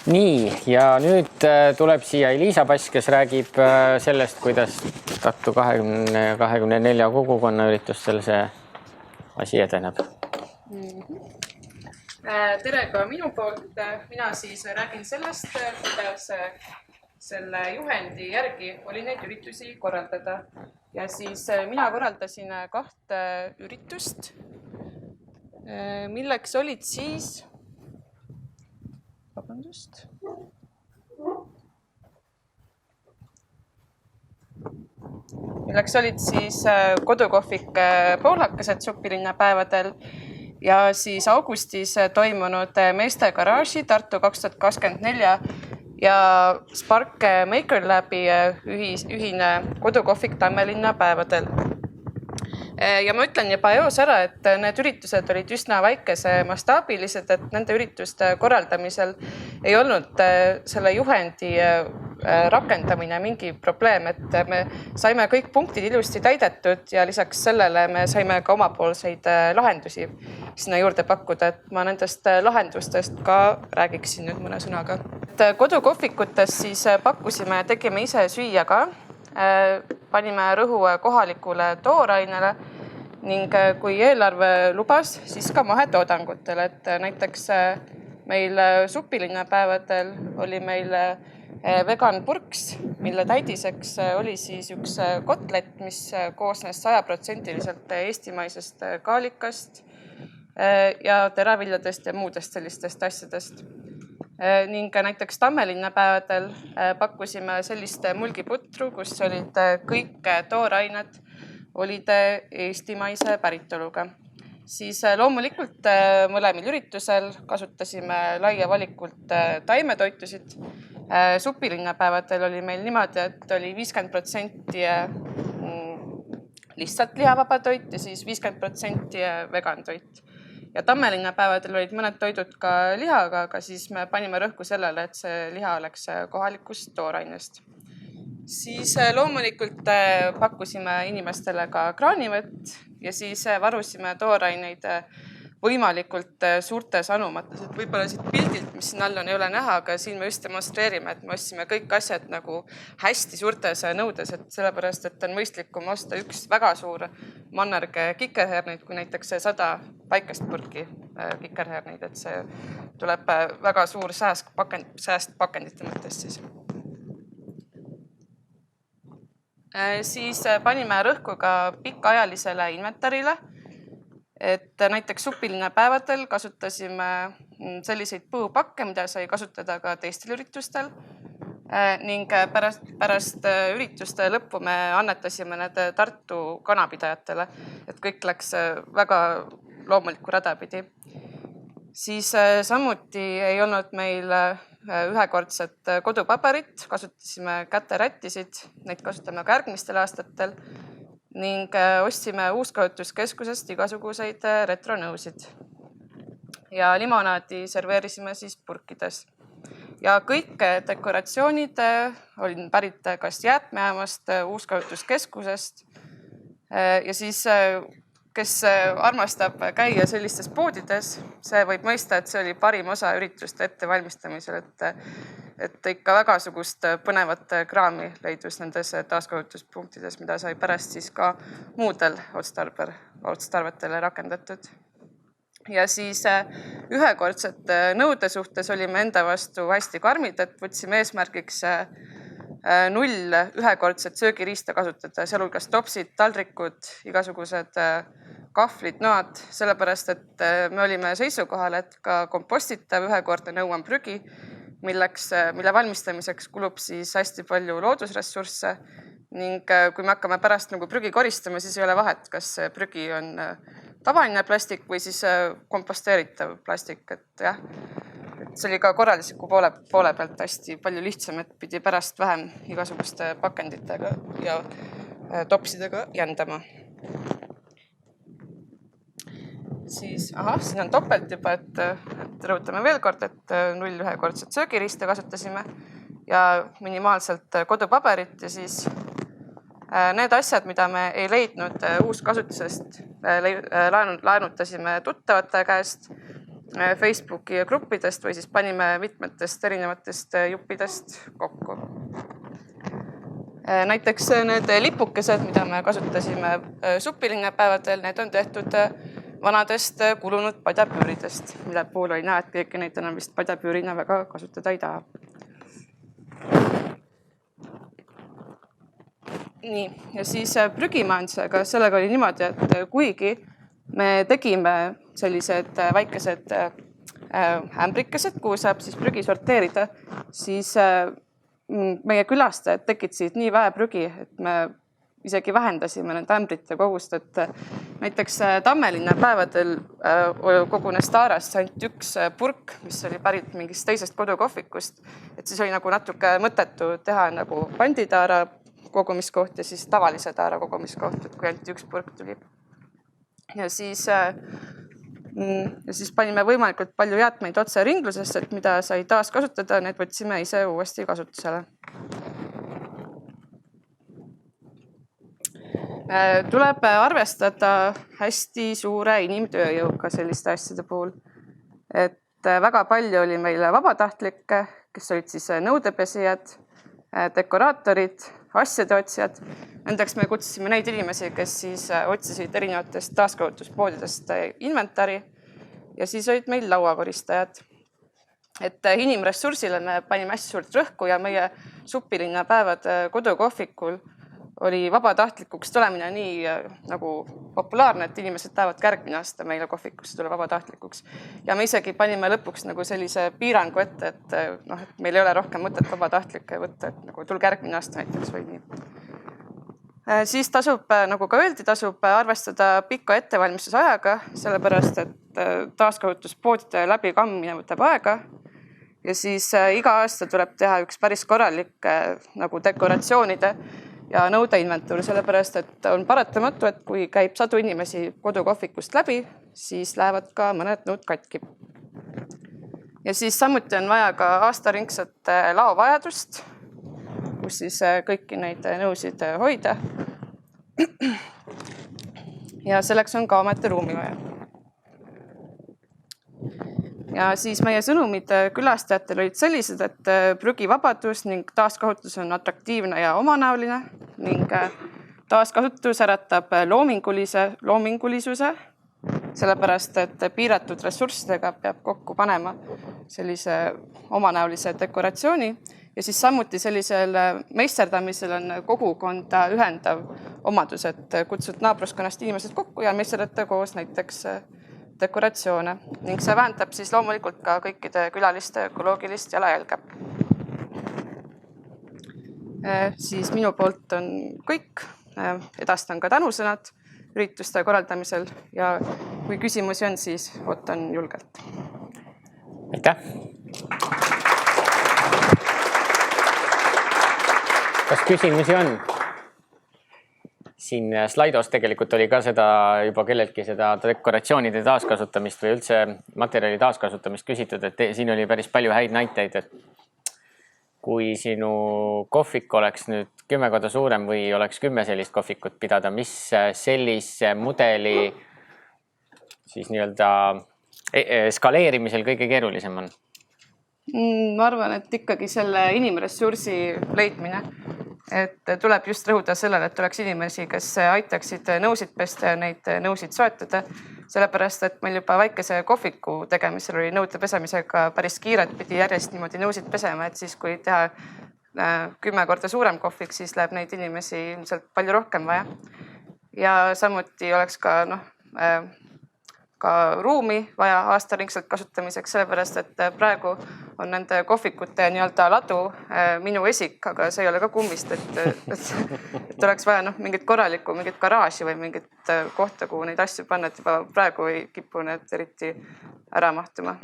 Nii, ja nüüd tuleb siia Liisa Pass, kes räägib sellest, kuidas Tartu 24 kogukonnaüritustel see asi edeneb. Tere ka minu poolt. Mina siis räägin sellest, kuidas selle juhendi järgi oli neid üritusi korraldada. Ja siis mina korraldasin 2 üritust, milleks olid siis... Vabandust. Milleks olid siis kodukohvik Poolakesed supilinnapäevadel ja siis augustis toimunud meeste garaaži Tartu 2024 ja Spark Maker Labi ühine kodukohvik Tammelinnapäevadel. Ja ma ütlen juba eos ära, et need üritused olid üsna väikese mastaabilised, et nende ürituste korraldamisel ei olnud selle juhendi rakendamine mingi probleem, et me saime kõik punktid ilusti täidetud ja lisaks sellele me saime ka omapoolseid lahendusi sinna juurde pakkuda, et ma nendest lahendustest ka räägiksin nüüd mõne sõnaga. Kodukohvikutes siis pakkusime, tegime ise süüa ka. Panime rõhu kohalikule toorainele ning kui eelarve lubas, siis ka mahetoodangutele, et näiteks meil supilinnapäevadel oli meil vegan purks, mille täidiseks oli siis üks kotlet, mis koosnes 100% eestimaisest kaalikast ja teraviljadest ja muudest sellistest asjadest. Ning näiteks Tammelinnapäevadel pakkusime sellist mulgiputru, kus olid kõik toorained olid eestimaise päritoluga. Siis loomulikult mõlemil üritusel kasutasime laia valikult taimetoitusid. Supilinnapäevadel oli meil niimoodi, et oli 50% lihtsalt lihavaba toit ja siis 50% vegan toit. Ja Tammelinnapäevadel olid mõned toidud ka lihaga, aga siis me panime rõhku sellele, et see liha oleks kohalikust toorainest. Siis loomulikult pakkusime inimestele ka kraanivett ja siis varusime tooraineid võimalikult suurtes anumates. Et võib-olla siit pildilt, mis siin all on, ei ole näha, aga siin me just demonstreerime, et me ostsime kõik asjad nagu hästi suurtes nõudes, et sellepärast, et on mõistlikum osta üks väga suur mannerge kikerherneid, kui näiteks 100 väikest purki kikerherneid, et see tuleb väga suur sääst pakendite mõttes siis. Siis panime rõhku ka pikaajalisele inventarile, et näiteks supilinnapäevadel kasutasime selliseid põupakke, mida sai kasutada ka teistel üritustel ning pärast ürituste lõppu me annetasime need Tartu kanapidajatele, et kõik läks väga loomulikku rada pidi. Siis samuti ei olnud meil ühekordset kodupaberit, kasutasime käterättisid, neid kasutame ka järgmistel aastatel ning ostsime Uuskasutuskeskusest igasuguseid retronõusid. Ja limonaadi serveerisime siis purkides. Ja kõik dekoratsioonid olid pärit kas jäätmejaamast, Uuskasutuskeskusest ja siis kes armastab käia sellistes poodides, see võib mõista, et see oli parim osa ürituste ettevalmistamisel, et ikka väga sugust põnevat kraami leidus nendes taaskasutuspunktides, mida sai pärast siis ka muudel otstarvetele rakendatud. Ja siis ühekordsete nõude suhtes olime enda vastu hästi karmid, et võtsime eesmärgiks 0 ühekordset söögiriista kasutada, sealhulgas topsid, taldrikud, igasugused kahvlid, noad, sellepärast, et me olime seisukohal, et ka kompostitav ühekordne nõu on prügi, mille valmistamiseks kulub siis hästi palju loodusressursse ning kui me hakkame pärast nagu prügi koristama, siis ei ole vahet, kas prügi on tavaline plastik või siis komposteeritav plastik, et jah. See oli ka korraldusliku poole pealt hästi palju lihtsam, et pidi pärast vähem igasuguste pakenditega ja topsidega jändama. Siis, siin on topelt juba, et rõhutame veel kord, et 0 ühekordset söögiriista kasutasime ja minimaalselt kodupaberit ja siis need asjad, mida me ei leidnud uuskasutusest, laenutasime tuttavate käest Facebooki gruppidest või siis panime mitmetest erinevatest juppidest kokku. Näiteks need lipukesed, mida me kasutasime supilinnapäevadel, need on tehtud vanadest kulunud padjapüüridest, mille puhul oli näha, et keegi neid enam vist padjapüürina väga kasutada ei taha. Nii, ja siis prügimajandusega sellega oli niimoodi, et kuigi me tegime sellised väikesed ämbrikesed, kuhu saab siis prügi sorteerida, siis meie külastajad tekitasid nii vähe prügi, et me isegi vähendasime nende ämbrite kogust, et näiteks Tammelinna päevadel kogunes Taarast ainult üks purk, mis oli pärit mingist teisest kodukohvikust, et siis oli nagu natuke mõttetu teha nagu panditaara kogumiskoht ja siis tavalise taara kogumiskoht, et kui ainult üks purk tuli. Ja siis panime võimalikult palju jäätmeid otse ringlusesse, et mida sai taas kasutada, need võtsime ise uuesti kasutusele. Tuleb arvestada hästi suure inimtööjõuga selliste asjade puhul. Et väga palju oli meil vabatahtlikke, kes olid siis nõudepesijad, dekoraatorid, asjade otsijad. Nendeks me kutsusime neid inimesi, kes siis otsisid erinevatest taaskasutuspoodidest inventari ja siis olid meil lauakoristajad. Et inimressursile me panime hästi suurt rõhku ja meie supilinna päevade kodukohvikul oli vabatahtlikuks tulemine nii nagu populaarne, et inimesed tahavad järgmine aasta meile kohvikusse tulla vabatahtlikuks. Ja me isegi panime lõpuks nagu sellise piirangu ette, et meil ei ole rohkem mõtet vabatahtlikke võtta, et nagu tulge järgmine aasta näiteks või nii. Siis tasub, nagu ka öeldi, tasub arvestada pikka ettevalmistusajaga, sellepärast et taaskasutuspoodide läbikammine võtab aega. Ja siis iga aasta tuleb teha üks päris korralik nagu dekoratsioonide ja nõudeinventuur, sellepärast et on paratamatu, et kui käib sadu inimesi kodukohvikust läbi, siis lähevad ka mõned nõud katki. Ja siis samuti on vaja ka aastaringset laovajadust, kus siis kõiki neid nõusid hoida. Ja selleks on ka ometi ruumi vaja. Ja siis meie sõnumid külastajatel olid sellised, et prügivabadus ning taaskasutus on atraktiivne ja omanäoline ning taaskasutus äratab loomingulisuse, sellepärast et piiratud ressurssidega peab kokku panema sellise omanäolise dekoratsiooni ja siis samuti sellisel meisterdamisel on kogukonda ühendav omadus, et kutsud naabruskonnast inimesed kokku ja meisterdate koos näiteks dekoratsioone ning see vähendab siis loomulikult ka kõikide külaliste ökoloogilist jalajälge. Siis minu poolt on kõik. Edastan ka tänusõnad ürituste korraldamisel ja kui küsimusi on, siis ootan julgelt. Aitäh! Kas küsimusi on? Siin slaidos tegelikult oli ka seda juba kelleltki seda dekoratsioonide taaskasutamist või üldse materjali taaskasutamist küsitud, et siin oli päris palju häid näiteid, et kui sinu kohvik oleks nüüd 10 korda suurem või oleks 10 sellist kohvikut pidada, mis sellise mudeli siis nii-öelda skaleerimisel kõige keerulisem on? Ma arvan, et ikkagi selle inimressursi leidmine. Et tuleb just rõhuda sellele, et oleks inimesi, kes aitaksid nõusid pesta ja neid nõusid soetada, sellepärast et meil juba väikese kohviku tegemisel oli nõude pesemisega päris kiiret, pidi järjest niimoodi nõusid pesema, et siis kui teha 10 korda suurem kohvik, siis läheb neid inimesi ilmselt palju rohkem vaja. Ja samuti oleks ka ruumi vaja aastaringselt kasutamiseks, sellepärast et praegu on nende kohvikute nii-öelda ladu minu esik, aga see ei ole ka kummist, et oleks vaja mingit korralikku, mingit garaaži või mingit kohta, kuhu neid asju panna, et juba praegu ei kipu need eriti ära mahtuma.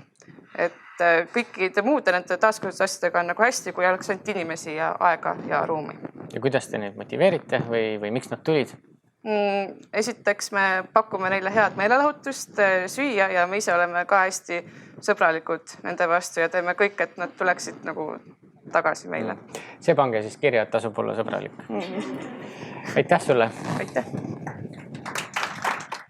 Et kõikide muude nende taaskasutusasjadega on nagu hästi, kui oleks ainult inimesi ja aega ja ruumi. Ja kuidas te neid motiveerite või miks nad tulid? Esiteks me pakume neile head meelelahutust süüa ja me ise oleme ka hästi sõbralikud nende vastu ja teeme kõik, et nad tuleksid nagu tagasi meile. See pange siis kirja, et tasub olla sõbralik. Aitäh sulle! Aitäh!